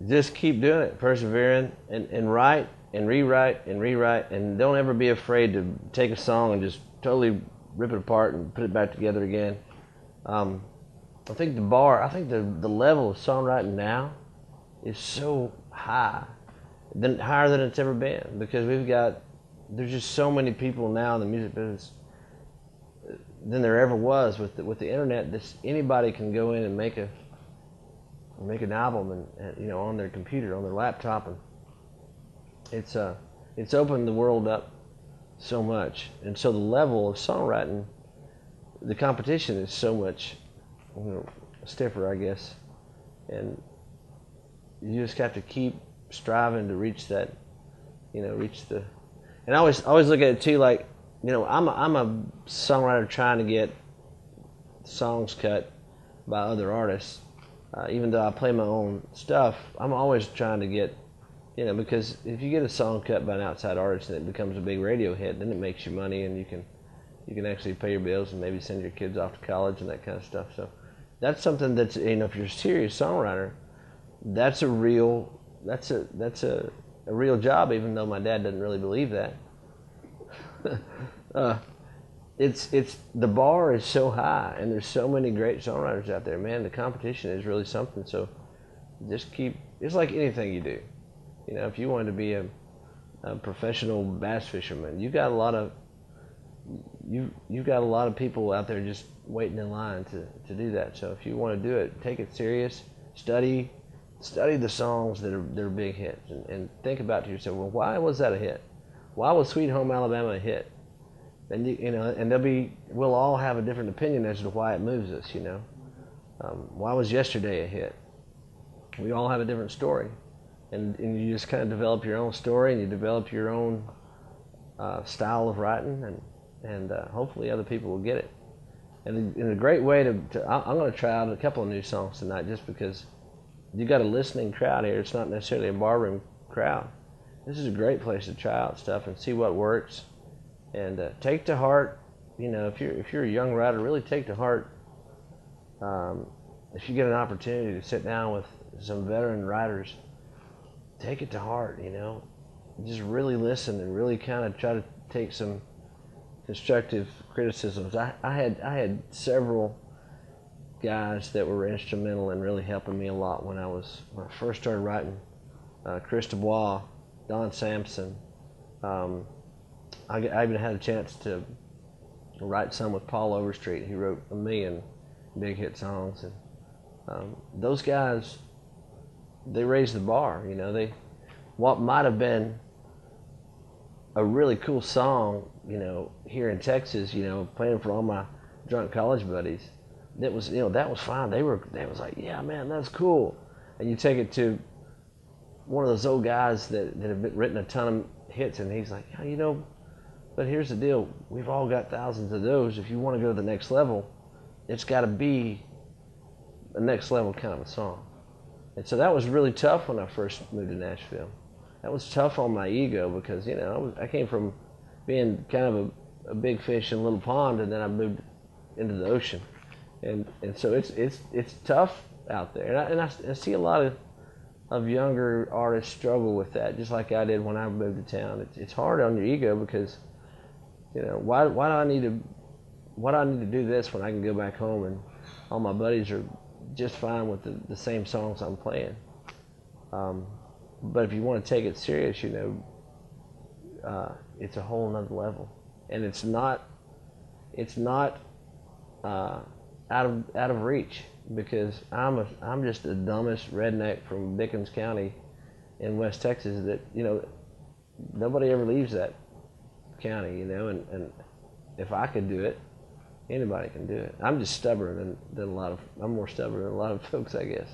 just keep doing it, persevering, and write and rewrite and rewrite, and don't ever be afraid to take a song and just totally rip it apart and put it back together again. I think the level of songwriting now is so higher than it's ever been, because there's just so many people now in the music business than there ever was with the internet. Anybody can go in and make an album and on their computer, on their laptop, and it's opened the world up so much. And so the level of songwriting, the competition is so much stiffer, I guess, and you just have to keep striving to reach that, reach the. And I always look at it too, like, I'm a songwriter trying to get songs cut by other artists. Even though I play my own stuff, I'm always trying to get, because if you get a song cut by an outside artist and it becomes a big radio hit, then it makes you money, and you can actually pay your bills and maybe send your kids off to college and that kind of stuff. So that's something that's, if you're a serious songwriter, that's a real job, even though my dad doesn't really believe that. It's the bar is so high, and there's so many great songwriters out there, man. The competition is really something. So just it's like anything you do. If you wanted to be a professional bass fisherman, you've got a lot of people out there just waiting in line to do that. So if you want to do it, take it serious, study the songs that are big hits, and think about to yourself, well, why was that a hit? Why was Sweet Home Alabama a hit? And and we'll all have a different opinion as to why it moves us. Why was Yesterday a hit? We all have a different story, and you just kind of develop your own story, and you develop your own style of writing, and hopefully other people will get it. And in a great way I'm going to try out a couple of new songs tonight, just because you got a listening crowd here. It's not necessarily a barroom crowd. This is a great place to try out stuff and see what works, and take to heart. If you're a young writer, really take to heart. If you get an opportunity to sit down with some veteran writers, take it to heart. Just really listen and really kind of try to take some constructive criticisms. I had several guys that were instrumental in really helping me a lot when I first started writing. Chris Dubois, Don Sampson. I even had a chance to write some with Paul Overstreet. He wrote 1 million big hit songs, and those guys, they raised the bar. What might have been a really cool song, here in Texas, playing for all my drunk college buddies, that was fine. They was like, yeah, man, that's cool. And you take it to one of those old guys that have written a ton of hits, and he's like, yeah, but here's the deal. We've all got thousands of those. If you want to go to the next level, it's got to be a next level kind of a song. And so that was really tough when I first moved to Nashville. That was tough on my ego, because I came from being kind of a big fish in a little pond, and then I moved into the ocean, and so it's tough out there, and I see a lot of younger artists struggle with that, just like I did when I moved to town. It's hard on your ego, because why do I need to do this when I can go back home and all my buddies are just fine with the same songs I'm playing. But if you want to take it serious, it's a whole nother level, and it's not out of reach, because I'm just the dumbest redneck from Dickens County in West Texas that nobody ever leaves that county, and if I could do it, anybody can do it. I'm just stubborn than I'm more stubborn than a lot of folks, I guess.